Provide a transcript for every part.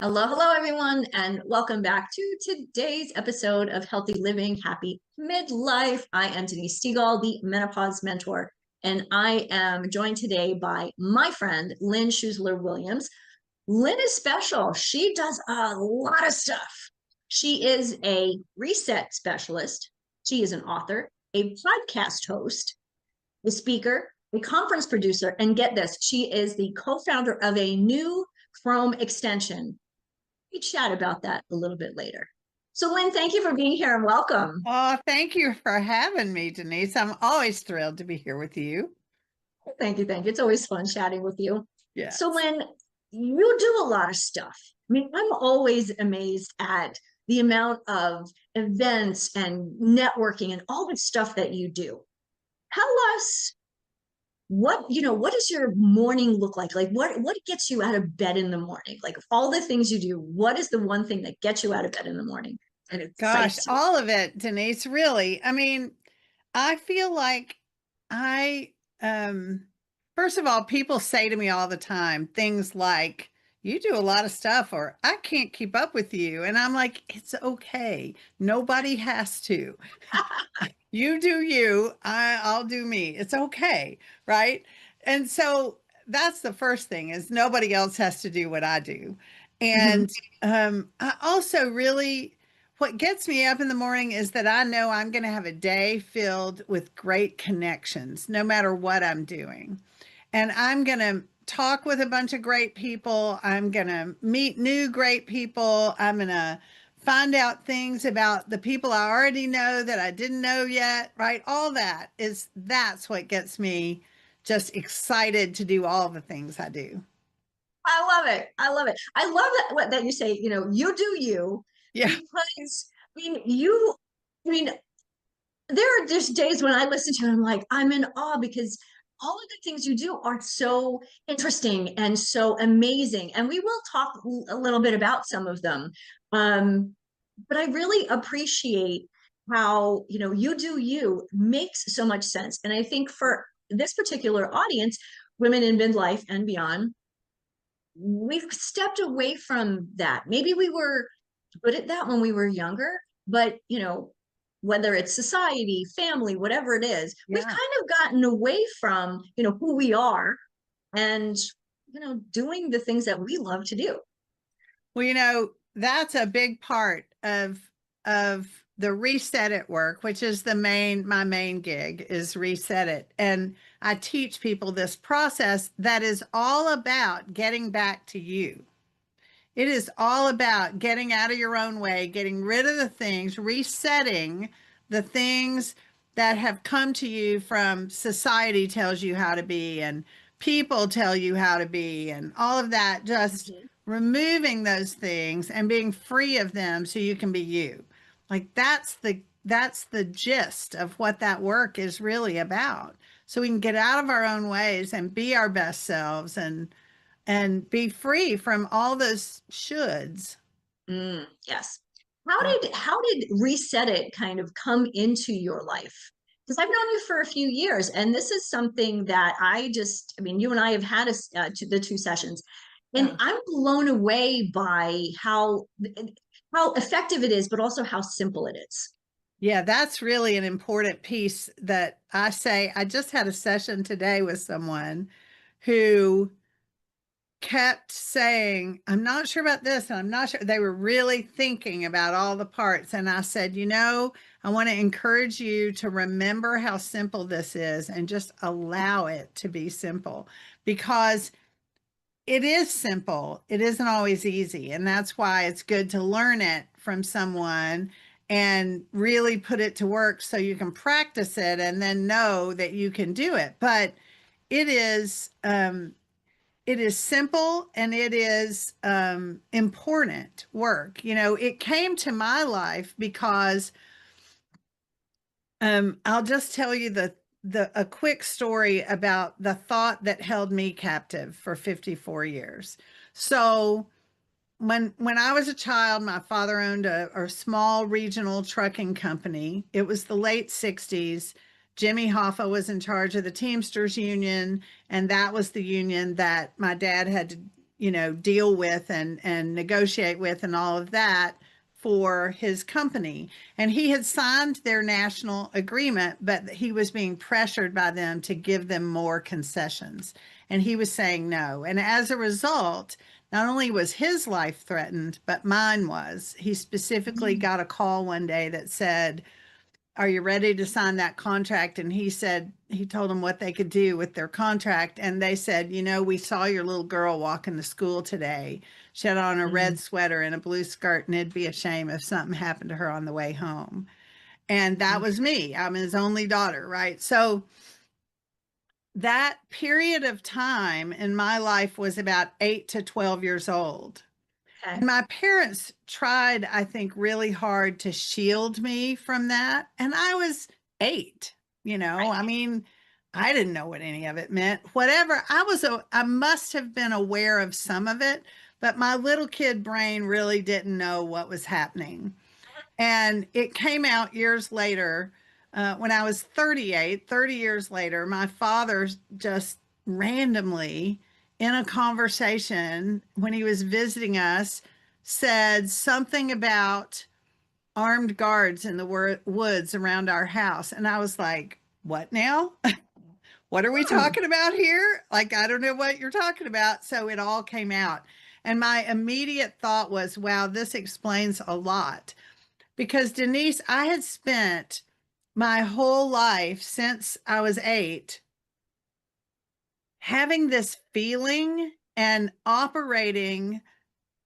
Hello, hello, everyone, and welcome back to today's episode of Healthy Living, Happy Midlife. I am Denise Stegall, the menopause mentor, and I am joined today by my friend, Lynn Schussler-Williams. Lynn is special. She does a lot of stuff. She is a reset specialist. She is an author, a podcast host, a speaker, a conference producer, and get this, she is the co-founder of a new Chrome extension. We chat about that a little bit later. So Lynn, thank you for being here and welcome. Oh, thank you for having me, Denise. I'm always thrilled to be here with you. Thank you. It's always fun chatting with you. Yes. So Lynn, you do a lot of stuff. I mean, I'm always amazed at the amount of events and networking and all the stuff that you do. Tell us what does your morning look like? Like what gets you out of bed in the morning? Like of all the things you do, what is the one thing that gets you out of bed in the morning? And Gosh, excites you? all of it, Denise, really. I mean, I feel like I, first of all, people say to me all the time things like, you do a lot of stuff, or I can't keep up with you. And I'm like, it's okay. Nobody has to. You do you, I'll do me. It's okay, right? And so that's the first thing is nobody else has to do what I do. Mhm. And I also really, what gets me up in the morning is that I know I'm going to have a day filled with great connections, no matter what I'm doing. And I'm going to talk with a bunch of great people. I'm going to meet new great people. I'm going to find out things about the people I already know that I didn't know yet, right? All that's what gets me just excited to do all the things I do. I love it. I love that you say, you do you, Yeah. because I mean, there's days when I listen to it, I'm like, I'm in awe because all of the things you do are so interesting and so amazing. And we will talk a little bit about some of them. But I really appreciate how, you do you makes so much sense. And I think for this particular audience, women in midlife and beyond, we've stepped away from that. Maybe we were good at that when we were younger, but whether it's society, family, whatever it is, we've Yeah. kind of gotten away from, who we are and, doing the things that we love to do. Well, that's a big part of the Reset It work, which is my main gig is Reset It. And I teach people this process that is all about getting back to you. It is all about getting out of your own way, getting rid of the things, resetting the things that have come to you from society tells you how to be and people tell you how to be and all of that, just Mhm. removing those things and being free of them so you can be you. Like that's the gist of what that work is really about. So we can get out of our own ways and be our best selves and be free from all those shoulds. Yes. Yeah. How did Reset It kind of come into your life? Because I've known you for a few years, and this is something that I mean, you and I have had the two sessions, and Yeah. I'm blown away by how effective it is, but also how simple it is. Yeah, that's really an important piece that I say. I just had a session today with someone who kept saying, I'm not sure about this, and I'm not sure. They were really thinking about all the parts. And I said, I want to encourage you to remember how simple this is and just allow it to be simple because it is simple. It isn't always easy. And that's why it's good to learn it from someone and really put it to work so you can practice it and then know that you can do it. But it is, it is simple and it is important work. It came to my life because I'll just tell you a quick story about the thought that held me captive for 54 years. So when I was a child, my father owned a small regional trucking company. It was the late 60s. Jimmy Hoffa was in charge of the Teamsters Union, and that was the union that my dad had to, deal with and negotiate with and all of that for his company. And he had signed their national agreement, but he was being pressured by them to give them more concessions. And he was saying no. And as a result, not only was his life threatened, but mine was. He specifically got a call one day that said, "Are you ready to sign that contract?" And he told them what they could do with their contract. And they said, "We saw your little girl walking to school today. She had on a red sweater and a blue skirt, and it'd be a shame if something happened to her on the way home." And that was me. I'm his only daughter, right? So that period of time in my life was about 8 to 12 years old. Okay. And my parents tried, I think, really hard to shield me from that. And I was 8, Right. I mean, I didn't know what any of it meant. Whatever, I must have been aware of some of it, but my little kid brain really didn't know what was happening. And it came out years later, when I was 38, 30 years later, my father just randomly in a conversation when he was visiting us said something about armed guards in the woods around our house. And I was like, what now? What are we Hmm. talking about here? Like, I don't know what you're talking about. So it all came out. And my immediate thought was, wow, this explains a lot. Because Denise, I had spent my whole life since I was 8 having this feeling and operating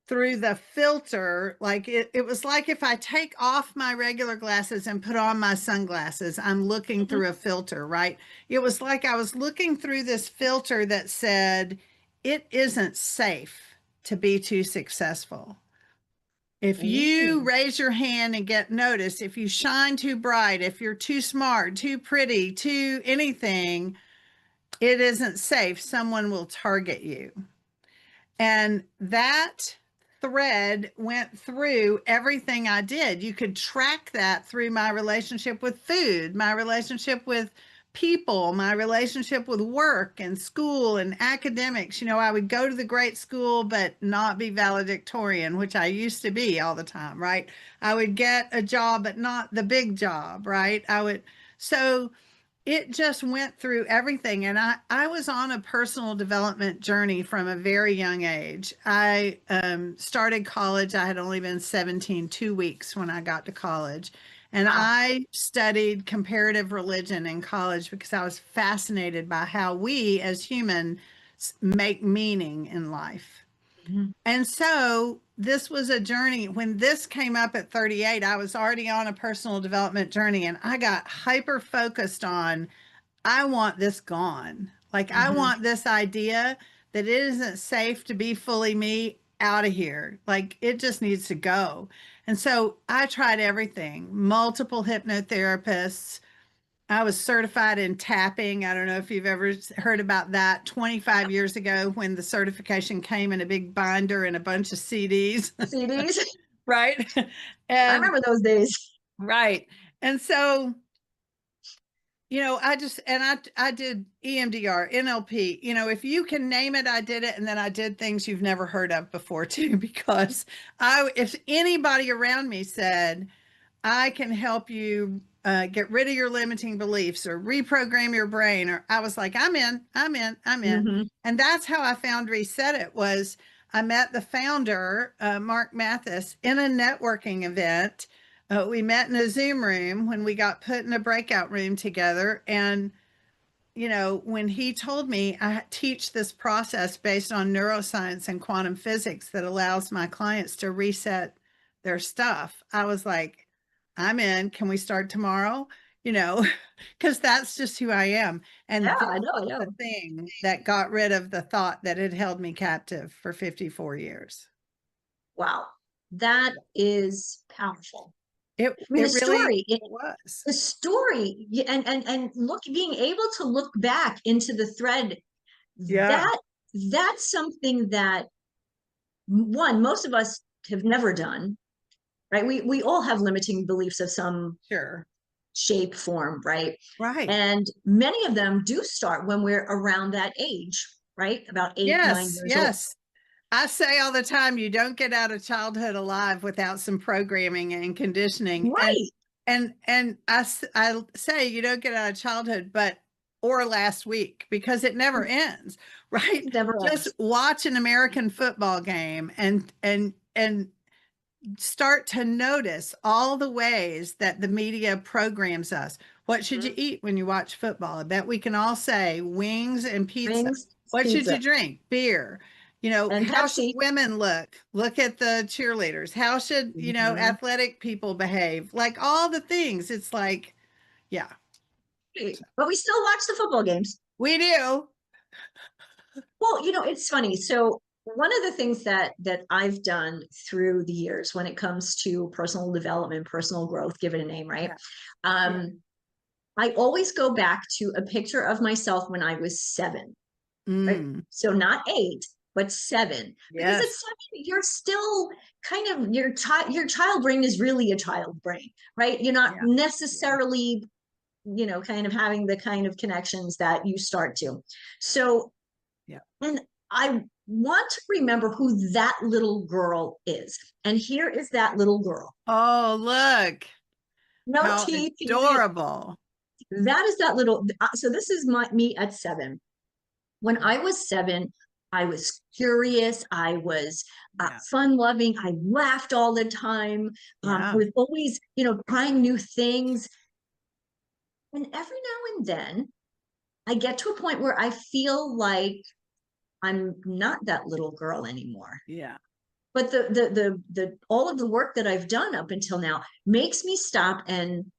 through the filter. Like it was like if I take off my regular glasses and put on my sunglasses, I'm looking Mhm. through a filter, right? It was like I was looking through this filter that said, it isn't safe to be too successful. If you Ooh. raise your hand and get noticed, if you shine too bright, if you're too smart, too pretty, too anything, it isn't safe. Someone will target you. And that thread went through everything I did. You could track that through my relationship with food, my relationship with people, my relationship with work and school and academics. I would go to the great school, but not be valedictorian, which I used to be all the time, right? I would get a job, but not the big job, right? So it just went through everything. And I was on a personal development journey from a very young age. I started college. I had only been 17, 2 weeks when I got to college. And Wow. I studied comparative religion in college because I was fascinated by how we as humans make meaning in life. Mhm. And so this was a journey. When this came up at 38, I was already on a personal development journey and I got hyper focused on, I want this gone. Like, I Mhm. want this idea that it isn't safe to be fully me out of here. Like, it just needs to go. And so I tried everything, multiple hypnotherapists. I was certified in tapping. I don't know if you've ever heard about that 25 years ago when the certification came in a big binder and a bunch of CDs, CDs. right? I And remember those days. right. And so, I did EMDR, NLP. If you can name it, I did it. And then I did things you've never heard of before too, because if anybody around me said, I can help you get rid of your limiting beliefs or reprogram your brain. Or I was like, I'm in, I'm in, I'm in. Hmm. And that's how I found Reset It was I met the founder, Mark Mathis, in a networking event. We met in a Zoom room when we got put in a breakout room together. And when he told me I teach this process based on neuroscience and quantum physics that allows my clients to reset their stuff, I was like, I'm in. Can we start tomorrow? You know, because that's just who I am. Yeah, And this I know, I is the know. thing that got rid of the thought that had held me captive for 54 years. Wow. That is powerful. It I mean, it really was. the story and look, being able to look back into the thread, Yeah, that that's something that one, most of us have never done, right? We all have limiting beliefs of some sure. shape, form, right? Right. And many of them do start when we're around that age, right? About 8, 9 Yes, years old. yes. I say all the time, you don't get out of childhood alive without some programming and conditioning. Right. And I say you don't get out of childhood, but or last week because it never ends, right? It never Just ends. watch an American football game and start to notice all the ways that the media programs us. What should you Mhm. eat when you watch football? I bet we can all say wings and pizza. Wings, What should you pizza, drink? Beer. You know, and how should Pepsi. women look? Look at the cheerleaders. How should, Mhm. athletic people behave? Like all the things. It's like, yeah, But we still watch the football games. we do. Well, it's funny. So one of the things that I've done through the years when it comes to personal development, personal growth, give it a name, right? Yeah. Yeah. Um, I always go back to a picture of myself when I was 7, right? Mm, So not 8, but 7. Because at yes. 7, you're still kind of your child brain is really a child brain, right? You're not Yeah. Yeah. necessarily, kind of having the kind of connections that you start to. So, Yeah. and I want to remember who that little girl is. And here is that little girl. Oh, look. No How teeth. Can you see it? adorable. That is that little. So this is me at 7. When I was 7, I was curious. I was Yeah. fun loving. I laughed all the time. Yeah. Was always, trying new things. And every now and then, I get to a point where I feel like I'm not that little girl anymore. Yeah. But the all of the work that I've done up until now makes me stop and,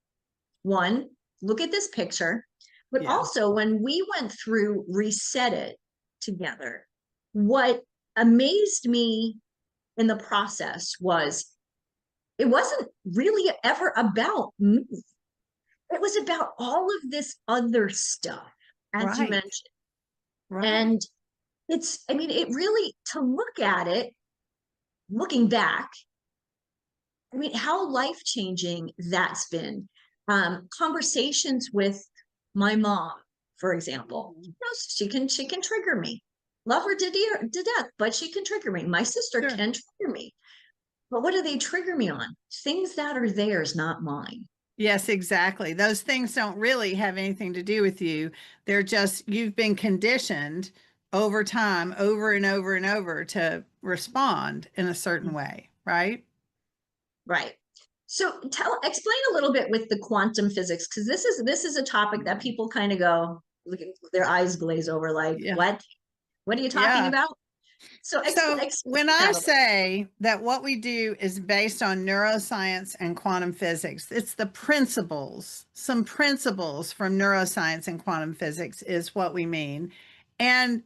one, look at this picture, but Yeah. also when we went through Reset It together, what amazed me in the process was it wasn't really ever about me. It was about all of this other stuff, as you Right. mentioned. Right. And I mean, it really, to look at it, looking back, I mean, how life changing that's been. Conversations with my mom, for example, Mhm. she can trigger me. Love her to death, but she can trigger me. My sister Sure. can trigger me. But what do they trigger me on? Things that are theirs, not mine. Yes, exactly. Those things don't really have anything to do with you. They're just, you've been conditioned over time, over and over and over to respond in a certain way, right? Right. So explain a little bit with the quantum physics, because this is a topic that Mhm. people kind of go, look at their eyes glaze over, like, Yeah. what? What are you talking Yeah. about? So So explain when I that a little. say that what we do is based on neuroscience and quantum physics, it's the principles, some principles from neuroscience and quantum physics is what we mean. And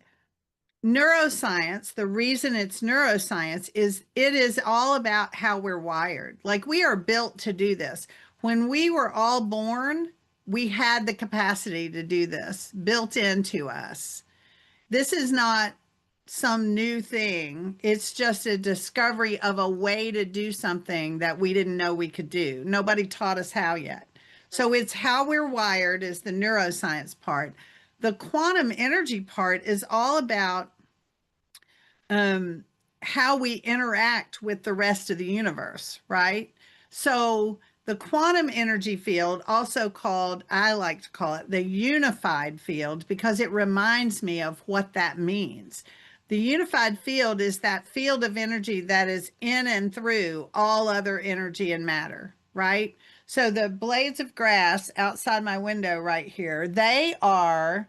neuroscience, the reason it's neuroscience is it is all about how we're wired. Like we are built to do this. When we were all born, we had the capacity to do this built into us. This is not some new thing. It's just a discovery of a way to do something that we didn't know we could do. Nobody taught us how yet. So it's how we're wired is the neuroscience part. The quantum energy part is all about um, how we interact with the rest of the universe, right? So the quantum energy field, also called, I like to call it the unified field, because it reminds me of what that means. The unified field is that field of energy that is in and through all other energy and matter, right? So the blades of grass outside my window right here, they are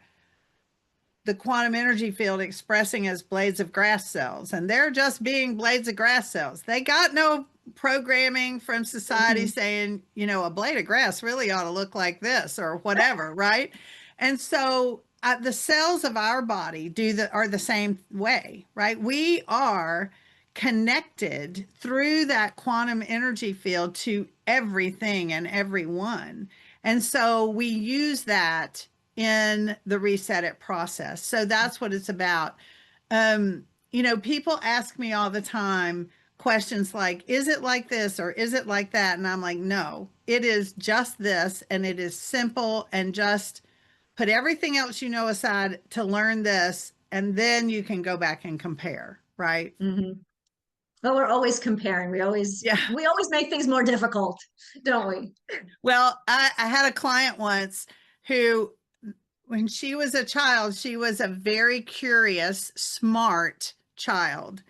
the quantum energy field expressing as blades of grass cells, and they're just being blades of grass cells. They got no programming from society Mhm. saying, a blade of grass really ought to look like this or whatever, right? And so the cells of our body are the same way, right? We are connected through that quantum energy field to everything and everyone. And so we use that in the reset it process. So that's what it's about. People ask me all the time questions like, is it like this or is it like that? And I'm like, no, it is just this. And it is simple, and just put everything else aside to learn this. And then you can go back and compare, right? Hmm. But we're always comparing. Yeah. We always make things more difficult, don't we? Well, I had a client once who, when she was a child, she was a very curious, smart child.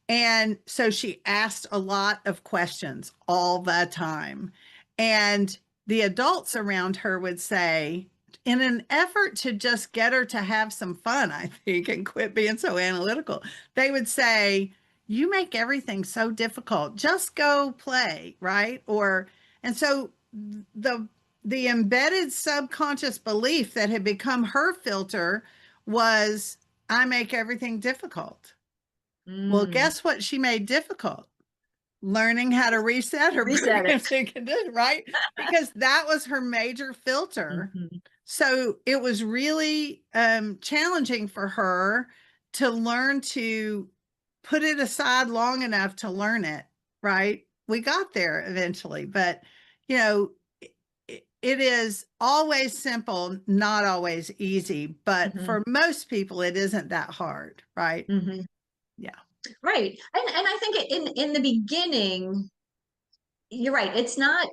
And so she asked a lot of questions all the time. And the adults around her would say, in an effort to just get her to have some fun, I think, and quit being so analytical, they would say, you make everything so difficult. Just go play, right? Or, and so the the embedded subconscious belief that had become her filter was, I make everything difficult. Well, Mm. guess what she made difficult? Learning how to reset her Reset it. programs and condition, right? Because that was her major filter. Hmm. So it was really challenging for her to learn to put it aside long enough to learn it, right? We got there eventually, but you know, it is always simple, not always easy, but Hmm. for most people, it isn't that hard, right? Hmm. Yeah. Right. And I think in the beginning, you're right. It's not,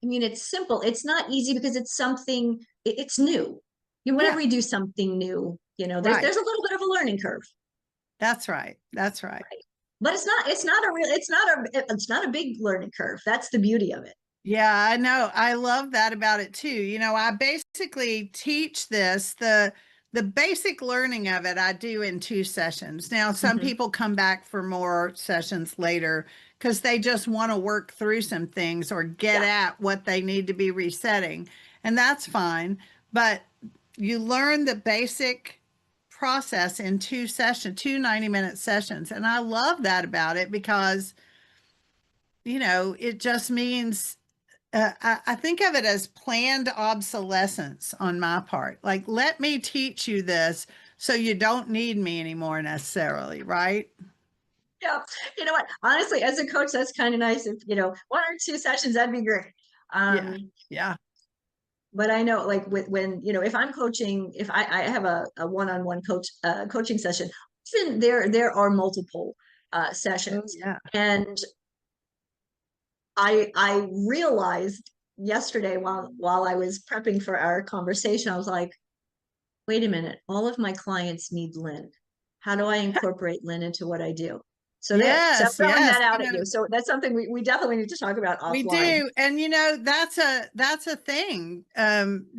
I mean, it's simple. It's not easy because it's something, it's new. Yeah. Whenever you do something new, Right. there's a little bit of a learning curve, That's right. That's right. right? But it's not a big learning curve. That's the beauty of it. Yeah, I know. I love that about it too. You know, I basically teach this, the basic learning of it I do in 2 sessions. Now, some Hmm. people come back for more sessions later because they just want to work through some things or get Yeah. at what they need to be resetting. And that's fine. But you learn the basic process in 2 sessions, two 90-minute sessions. And I love that about it because, it just means I think of it as planned obsolescence on my part. Like, let me teach you this so you don't need me anymore necessarily, right? Yeah. You know what? Honestly, as a coach, that's kind of nice. If, 1 or 2 sessions, that'd be great. Yeah. Um, Yeah. but I know like when, if I'm coaching, if I have a one-on-one coaching session, often there are multiple Oh, sessions. yeah. And I realized yesterday while I was prepping for our conversation, I was like, wait a minute, all of my clients need Lynn. How do I incorporate Lynn into what I do? So I'm Yes. throwing Yes. that out at you. So that's something we definitely need to talk about We offline. do. And that's a thing.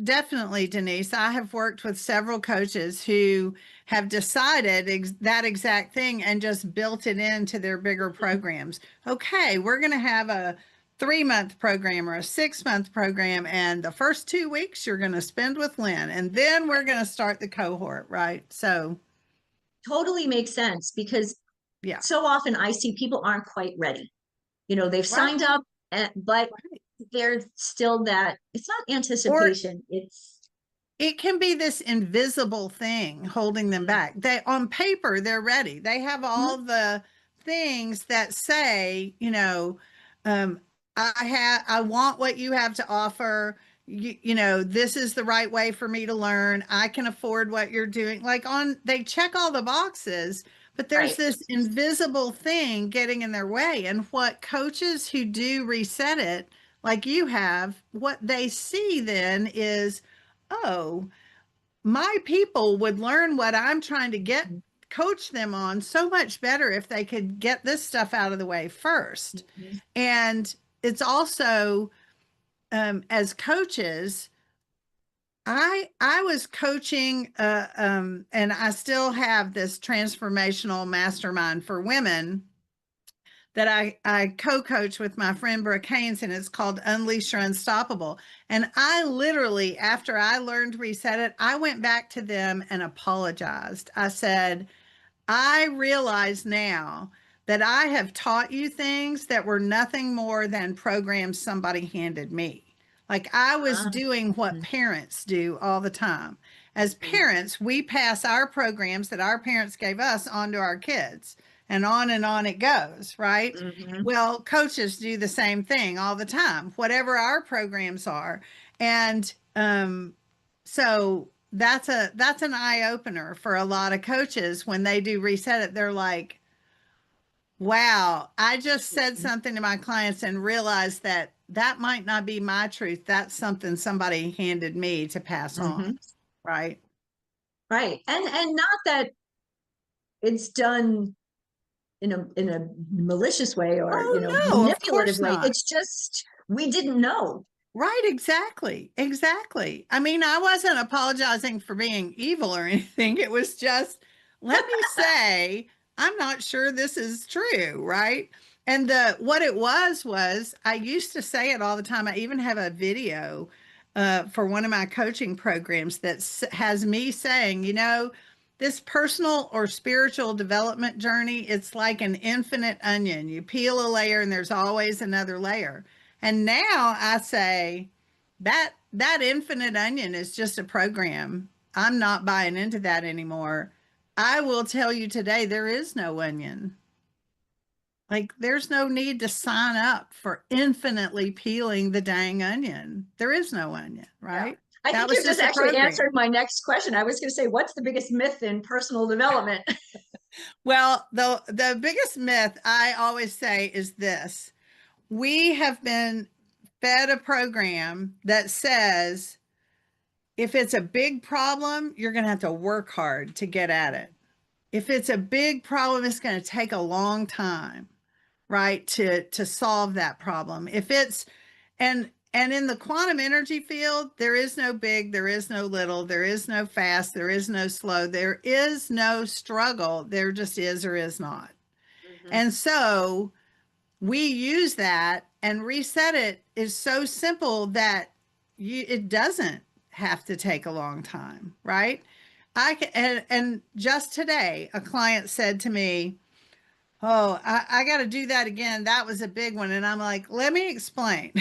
Definitely, Denise. I have worked with several coaches who have decided that exact thing and just built it into their bigger programs. Okay, we're going to have a 3-month program or a 6-month program, and the first 2 weeks you're going to spend with Lynn, and then we're going to start the cohort, right? So, Totally makes sense because yeah. so often I see people aren't quite ready. They've Right. signed up, but Right. there's still that it's not Or anticipation. It's it can be this invisible thing holding them back. They, on paper, they're ready. They have Mhm. all the things that say, um, I want what you have to offer. This is the right way for me to learn. I can afford what you're doing. They check all the boxes, but there's right. this invisible thing getting in their way. And what coaches who do reset it, like you have, what they see then is, oh, my people would learn what I'm trying to coach them on so much better if they could get this stuff out of the way first. Mhm. And it's also, as coaches, I was coaching, and I still have this transformational mastermind for women that I co-coach with my friend Brooke Haynes, and it's called Unleash Your Unstoppable. And I literally, after I learned to reset it, I went back to them and apologized. I said, I realize now that I have taught you things that were nothing more than programs somebody handed me. Like, I was Ah, doing what mhm, parents do all the time. As mhm, parents, we pass our programs that our parents gave us on to our kids, and on it goes, right? mhm. Well, coaches do the same thing all the time, whatever our programs are. And so that's an eye opener for a lot of coaches when they do reset it. They're like, Wow. I just said something to my clients and realized that that might not be my truth. That's something somebody handed me to pass on. Mhm. Right. Right. And not that it's done in a malicious way or, Oh, no, of manipulative course way. not. It's just we didn't know. Right, exactly. Exactly. I mean, I wasn't apologizing for being evil or anything. It was just, let me say, I'm not sure this is true, right? And the what it was I used to say it all the time. I even have a video for one of my coaching programs that has me saying, this personal or spiritual development journey, it's like an infinite onion. You peel a layer and there's always another layer. And now I say that infinite onion is just a program. I'm not buying into that anymore. I will tell you today, there is no onion. Like there's no need to sign up for infinitely peeling the dang onion. There is no onion, Yeah. right? I That think was you just just a actually answered program. my next question. I was going to say, what's the biggest myth in personal development? Well, the biggest myth I always say is this. We have been fed a program that says if it's a big problem, you're going to have to work hard to get at it. If it's a big problem, it's going to take a long time, right, to solve that problem. If it's and in the quantum energy field, there is no big, there is no little, there is no fast, there is no slow, there is no struggle. There just is or is not. Mhm. And so we use that, and reset it is so simple that it doesn't have to take a long time, right? And just today a client said to me, oh, I got to do that again, that was a big one. And I'm like, let me explain.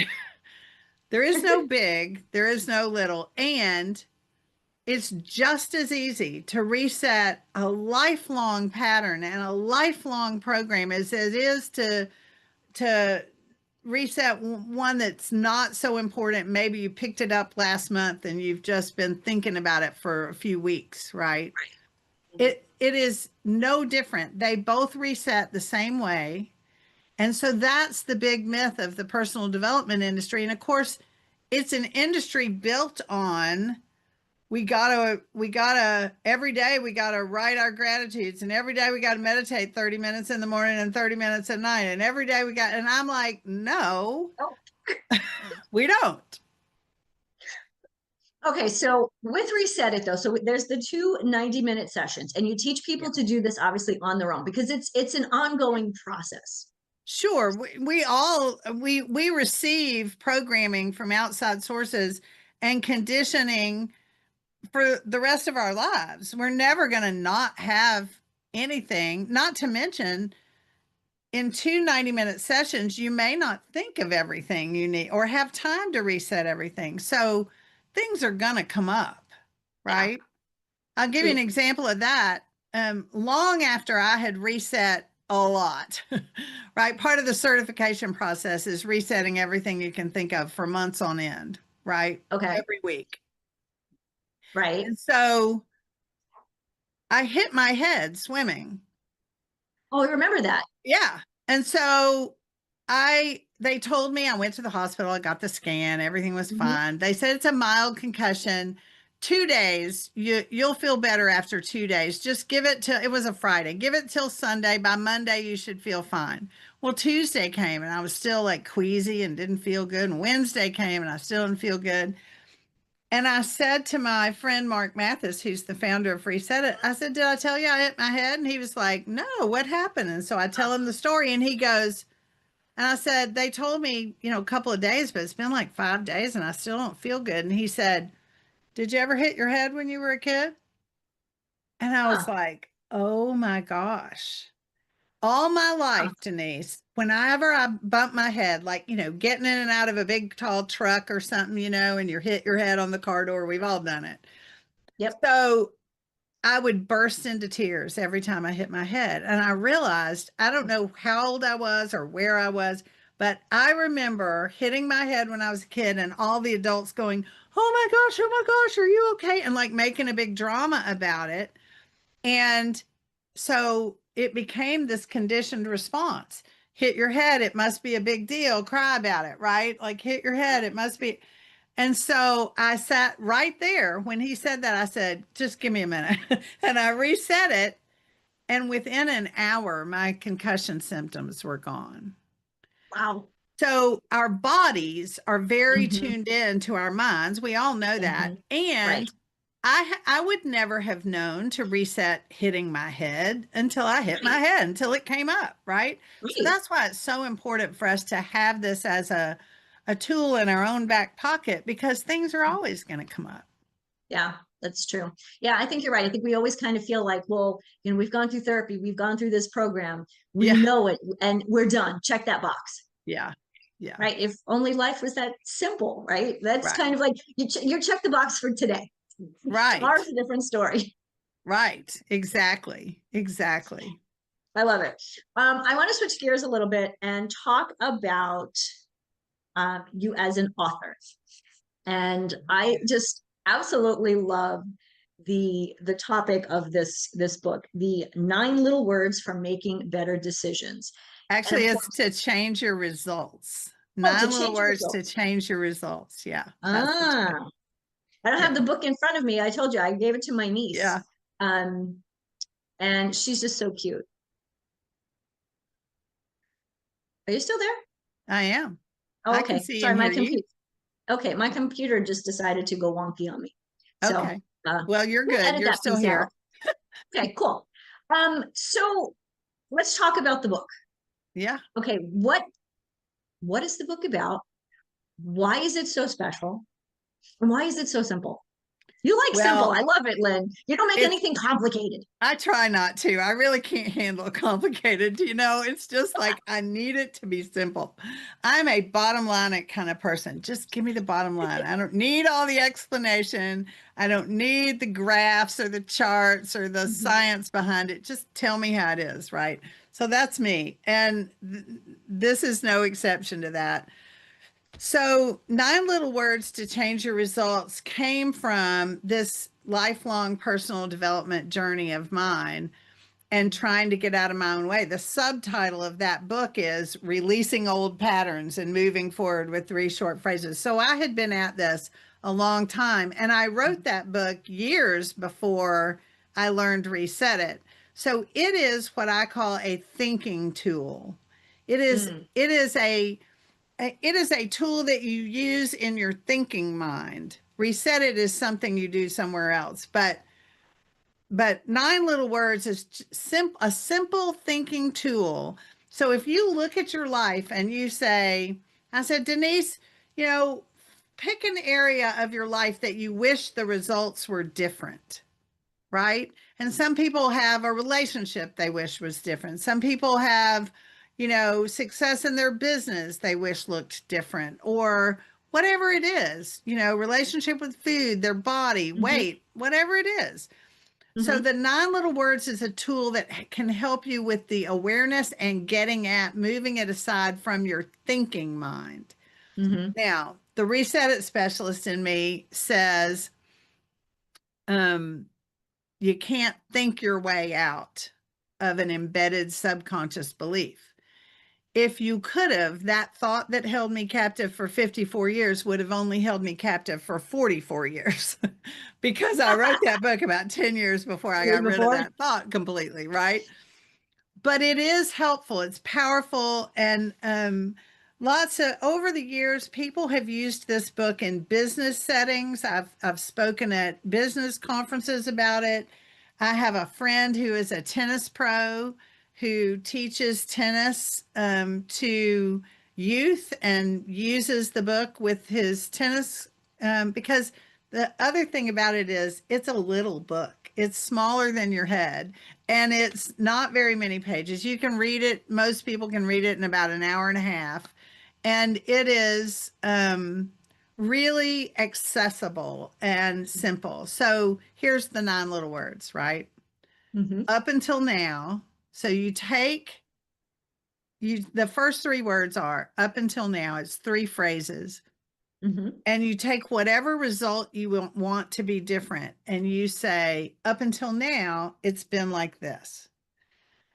There is no big, there is no little, and it's just as easy to reset a lifelong pattern and a lifelong program as it is to reset one that's not so important. Maybe you picked it up last month and you've just been thinking about it for a few weeks, right? Mhm. It is no different. They both reset the same way. And so that's the big myth of the personal development industry. And of course, it's an industry built on we gotta every day we gotta write our gratitudes, and every day we gotta meditate 30 minutes in the morning and 30 minutes at night, and every day and I'm like, no, Oh, we don't. okay. So with Reset It though, so there's the two 90-minute sessions, and you teach Yeah. people to do this obviously on their own because it's an ongoing process. Sure, we all we receive programming from outside sources and conditioning for the rest of our lives. We're never going to not have anything, not to mention in two 90-minute sessions, you may not think of everything you need or have time to reset everything. So things are going to come up, Yeah. right? I'll give you an example of that. Long after I had reset a lot, right? Part of the certification process is resetting everything you can think of for months on end, right? Okay. Every week. Right. And so I hit my head swimming. Oh, I remember that. Yeah. And so they told me, I went to the hospital, I got the scan, everything was Mhm. fine. They said it's a mild concussion. 2 days, you'll feel better after 2 days. Just give it till it was a Friday. Give it till Sunday. By Monday, you should feel fine. Well, Tuesday came and I was still like queasy and didn't feel good. And Wednesday came and I still didn't feel good. And I said to my friend Mark Mathis, who's the founder of Reset It, I said, did I tell you I hit my head? And he was like, no, what happened? And so I tell him the story, and he goes, and I said, they told me, a couple of days, but it's been like 5 days and I still don't feel good. And he said, did you ever hit your head when you were a kid? And I was Huh. like, oh my gosh. All my Huh. life, Denise, whenever I bump my head, like, getting in and out of a big tall truck or something, and you hit your head on the car door, we've all done it. Yep. So I would burst into tears every time I hit my head. And I realized, I don't know how old I was or where I was, but I remember hitting my head when I was a kid and all the adults going, oh my gosh, are you okay? And like making a big drama about it. And so it became this conditioned response. Hit your head, it must be a big deal. Cry about it, right? Like hit your head, it must be. And so I sat right there when he said that. I said, just give me a minute. And I reset it. And within an hour, my concussion symptoms were gone. Wow. So our bodies are very Hmm. tuned in to our minds. We all know that. Hmm. Right. And I would never have known to reset hitting my head until I hit my Right. head, until it came up, right? So Right. that's why it's so important for us to have this as a tool in our own back pocket, because things are always going to come up. Yeah, that's true. Yeah, I think you're right. I think we always kind of feel like, well, we've gone through therapy, we've gone through this program, we Yeah, know it, and we're done. Check that box. yeah, yeah, Right. If only life was that simple, right? That's right, kind of like you check the box for today. right, Tomorrow's a different story. right. Exactly, exactly. I love it. I want to switch gears a little bit and talk about you as an author. And I just absolutely love the topic of this book, the 9 little words for making better decisions. And Actually, of it's course, to change your results. oh, to 9 little words to change change your results. Yeah, that's the yourself. title. I don't have Yeah, the book in front of me. I told you I gave it to my niece. yeah, Um, and she's just so cute. Are you still there? I am. Oh, I can okay. see Sorry, and my hear you. computer. Okay, my computer just decided to go wonky on me. So Okay. Well, you're we'll good. edit You're that still piece out. here. Okay, cool. So let's talk about the book. Yeah. Okay, what is the book about? Why is it so special? And why is it so simple? You like simple. Well, I love it, Lynn. You don't make it's anything complicated. I try not to. I really can't handle complicated. It's just like I need it to be simple. I'm a bottom line kind of person. Just give me the bottom line. I don't need all the explanation. I don't need the graphs or the charts or the Mhm. science behind it. Just tell me how it is, right? So that's me. And this is no exception to that. So, 9 little words to change your results came from this lifelong personal development journey of mine and trying to get out of my own way. The subtitle of that book is Releasing Old Patterns and Moving Forward with 3 Short Phrases. So, I had been at this a long time, and I wrote that book years before I learned Reset It. So, it is what I call a thinking tool. It is Mm, it is a it is a tool that you use in your thinking mind. Reset it is something you do somewhere else. But 9 little words is a simple thinking tool. So if you look at your life and you say, I said, Denise, you know, pick an area of your life that you wish the results were different, right? And some people have a relationship they wish was different. Some people have, success in their business they wish looked different, or whatever it is, relationship with food, their body, mhm, weight, whatever it is. So mhm, the 9 little words is a tool that can help you with the awareness and getting at moving it aside from your thinking mind. mhm, Now, the reset it specialist in me says, um, you can't think your way out of an embedded subconscious belief. If you could have, that thought that held me captive for 54 years would have only held me captive for 44 years because I wrote that book about 10 years before I Years got rid of before. that thought completely, right? But it is helpful. It's powerful. And lots of over the years, people have used this book in business settings. I've spoken at business conferences about it. I have a friend who is a tennis pro who teaches tennis to youth and uses the book with his tennis because the other thing about it is it's a little book. It's smaller than your head and it's not very many pages. You can read it, most people can read it in about an hour and a half. And it is really accessible and simple. So here's the 9 little words, right? Mhm, Up until now. So the first 3 words are up until now. It's 3 phrases. mhm, And you take whatever result you want to be different and you say, up until now, it's been like this.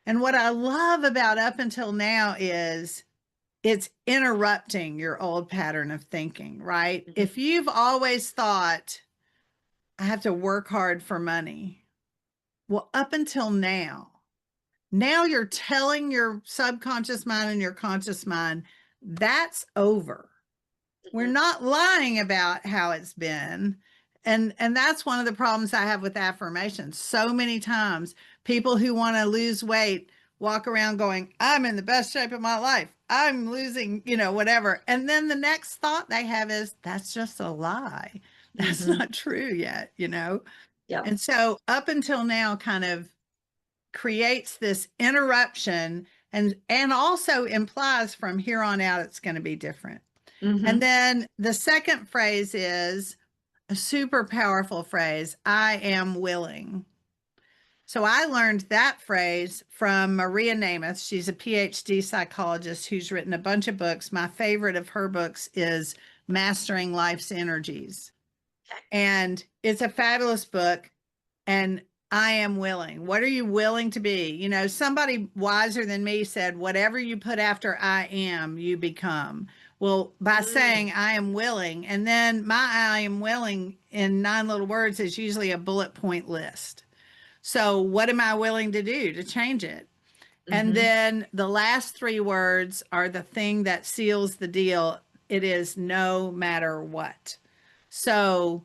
And what I love about up until now is it's interrupting your old pattern of thinking, right? Mhm. If you've always thought, I have to work hard for money, well, up until now you're telling your subconscious mind and your conscious mind that's over. We're Mhm. not lying about how it's been. And that's one of the problems I have with affirmations. So many times people who want to lose weight walk around going, I'm in the best shape of my life. I'm losing, whatever. And then the next thought they have is that's just a lie. That's Mhm. not true yet. Yep. And so up until now kind of creates this interruption and also implies from here on out it's going to be different. And Mhm. then the second phrase is a super powerful phrase, I am willing. So I learned that phrase from Maria Namath. She's a PhD psychologist who's written a bunch of books. My favorite of her books is Mastering Life's Energies. And it's a fabulous book. And I am willing. What are you willing to be? Somebody wiser than me said, whatever you put after I am, you become. Well, by Mm. saying I am willing, and then my I am willing in 9 little words is usually a bullet point list. So, what am I willing to do to change it? And Mhm. then the last 3 words are the thing that seals the deal. It is no matter what. So,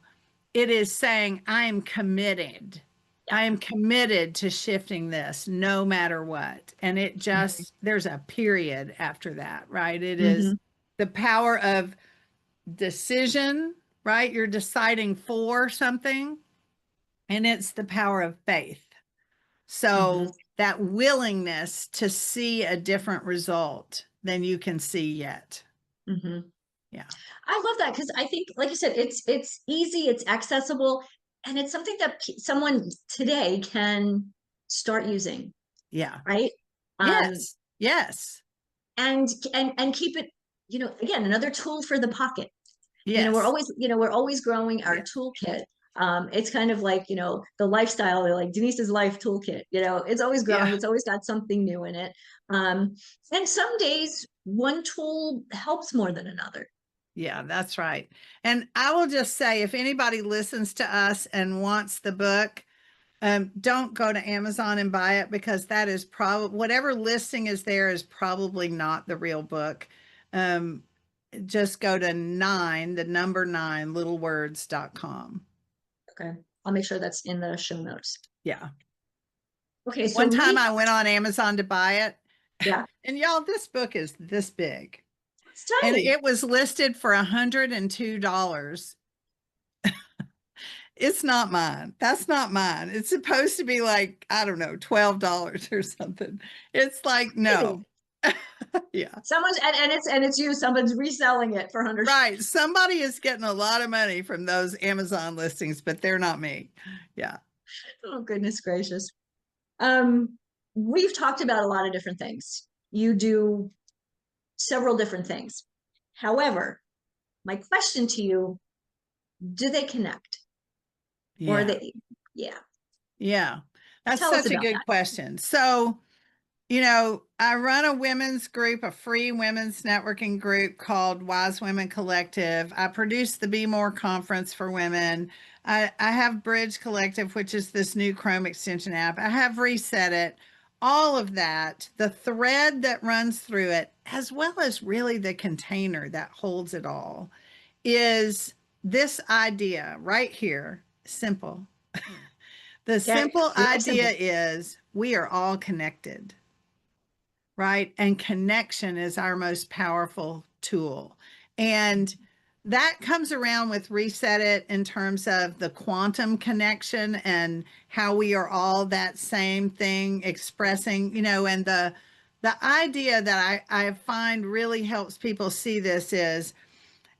it is saying, I am committed. Yep. I am committed to shifting this no matter what. And it Mhm. just, there's a period after that, right? It is Mhm. the power of decision, right? You're deciding for something, and it's the power of faith. Mhm. So that willingness to see a different result than you can see yet. Mhm. Yeah. I love that because I think, like you said, it's easy, it's accessible, and it's something that someone today can start using, Yeah. right? Um, Yes. Yes. and keep it, again, another tool for the pocket. Yes. We're always growing our Yeah. toolkit. It's kind of like, the lifestyle, like Denise's life toolkit, it's always growing, Yeah. it's always got something new in it. And some days one tool helps more than another. Yeah, that's right. And I will just say, if anybody listens to us and wants the book, don't go to Amazon and buy it because that is probably whatever listing is there is probably not the real book. Um, just go to the number 9, littlewords.com. Okay. I'll make sure that's in the show notes. Yeah. Okay, so One time we I went on Amazon to buy it, yeah, and y'all, this book is this big. it's And tiny. it was listed for $102. It's not mine. That's not mine. It's supposed to be like, I don't know, $12 or something. It's like, no. Tiny. Yeah. Someone's and it's you, someone's reselling it for 100. Right. Somebody is getting a lot of money from those Amazon listings, but they're not me. Yeah. Oh, goodness gracious. Um, we've talked about a lot of different things. You do several different things. However, my question to you, do they connect? Or Yeah. they, yeah, Yeah. That's tell us such a about good that. question. So, I run a women's group, a free women's networking group called Wise Women Collective. I produce the Be More conference for women. I have Bridge Collective, which is this new Chrome extension app. I have Reset It. All of that, the thread that runs through it, as well as really the container that holds it all, is this idea right here. Simple. The Okay. simple We like idea simple. is we are all connected, right? And connection is our most powerful tool. And that comes around with Reset It in terms of the quantum connection and how we are all that same thing expressing, and the idea that I find really helps people see this is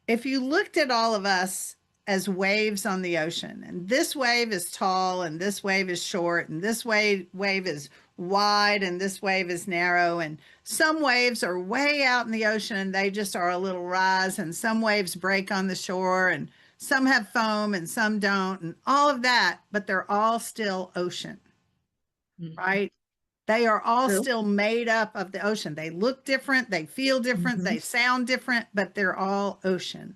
if you looked at all of us as waves on the ocean, and this wave is tall, and this wave is short, and this wave is wide, and this wave is narrow, and some waves are way out in the ocean and they just are a little rise, and some waves break on the shore, and some have foam and some don't, and all of that, but they're all still ocean, Mhm. right? They are all True. still made up of the ocean. They look different, they feel different, they sound different, but they're all ocean.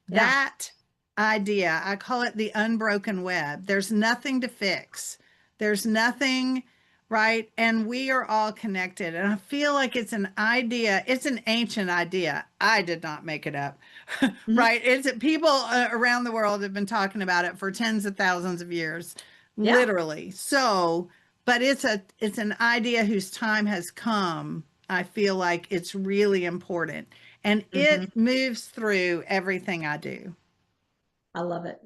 Yeah. That idea, I call it the unbroken web. There's nothing to fix. There's nothing, right? And we are all connected. And I feel like it's an idea, it's an ancient idea. I did not make it up, Mhm. right? It's people around the world have been talking about it for tens of thousands of years, Yeah. literally. So, but it's an idea whose time has come. I feel like it's really important, and Hmm. it moves through everything I do. I love it.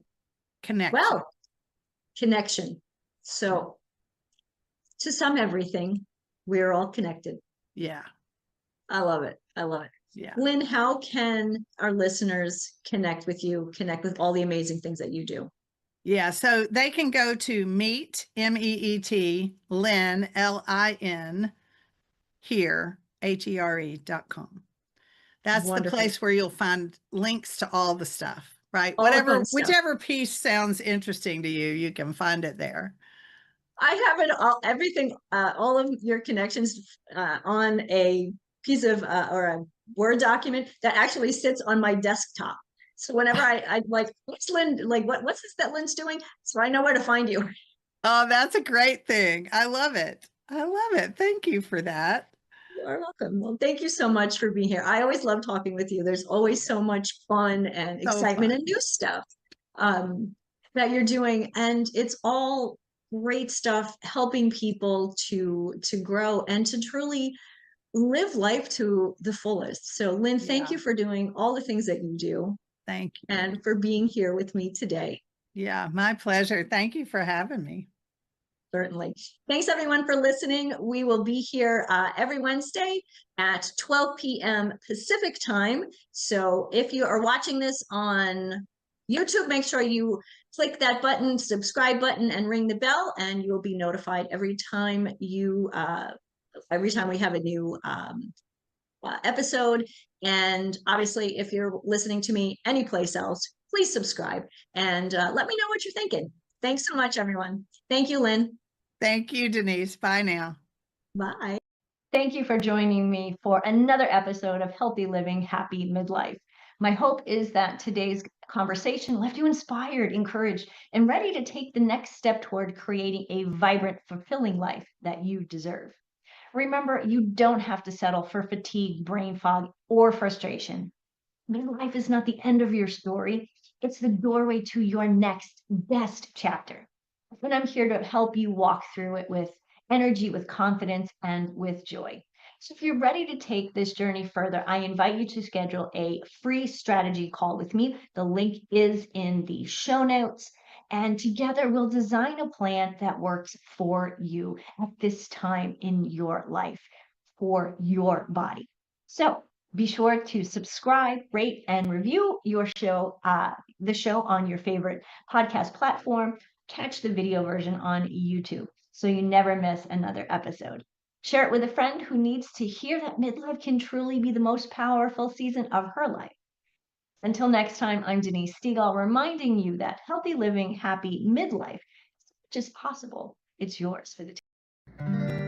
Connection. Well, connection. So to sum everything, we're all connected. Yeah. I love it. I love it. Yeah. Lynn, how can our listeners connect with you, connect with all the amazing things that you do? Yeah. So they can go to meet, MEET, Lynn, LIN, here, HERE.com. That's the Wonderful. place where you'll find links to all the stuff, right? All the fun Whatever, stuff. whichever piece sounds interesting to you, you can find it there. I have it all, everything, all of your connections on a piece of or a Word document that actually sits on my desktop. So whenever I like, what's Lynn, like, what's this that Lynn's doing? So I know where to find you. Oh, that's a great thing. I love it. I love it. Thank you for that. You are welcome. Well, thank you so much for being here. I always love talking with you. There's always so much fun and So excitement and fun. new stuff that you're doing, and it's all great stuff helping people to grow and to truly live life to the fullest. So, Lynn, thank Yeah. you for doing all the things that you do Thank you. and for being here with me today. Yeah, my pleasure. Thank you for having me. Certainly. Thanks everyone for listening. We will be here every Wednesday at 12 p.m. Pacific time. So if you are watching this on YouTube, make sure you click that button, subscribe button, and ring the bell, and you'll be notified every time we have a new episode. And obviously, if you're listening to me anyplace else, please subscribe and let me know what you're thinking. Thanks so much, everyone. Thank you, Lynn. Thank you, Denise. Bye now. Bye. Thank you for joining me for another episode of Healthy Living, Happy Midlife. My hope is that today's conversation left you inspired, encouraged, and ready to take the next step toward creating a vibrant, fulfilling life that you deserve. Remember, you don't have to settle for fatigue, brain fog, or frustration. Midlife is not the end of your story, it's the doorway to your next best chapter. And I'm here to help you walk through it with energy, with confidence, and with joy. So if you're ready to take this journey further, I invite you to schedule a free strategy call with me. The link is in the show notes. And together we'll design a plan that works for you at this time in your life, for your body. So be sure to subscribe, rate, and review the show on your favorite podcast platform. Catch the video version on YouTube so you never miss another episode. Share it with a friend who needs to hear that midlife can truly be the most powerful season of her life. Until next time, I'm Denise Stegall, reminding you that healthy living, happy midlife is just possible. It's yours for the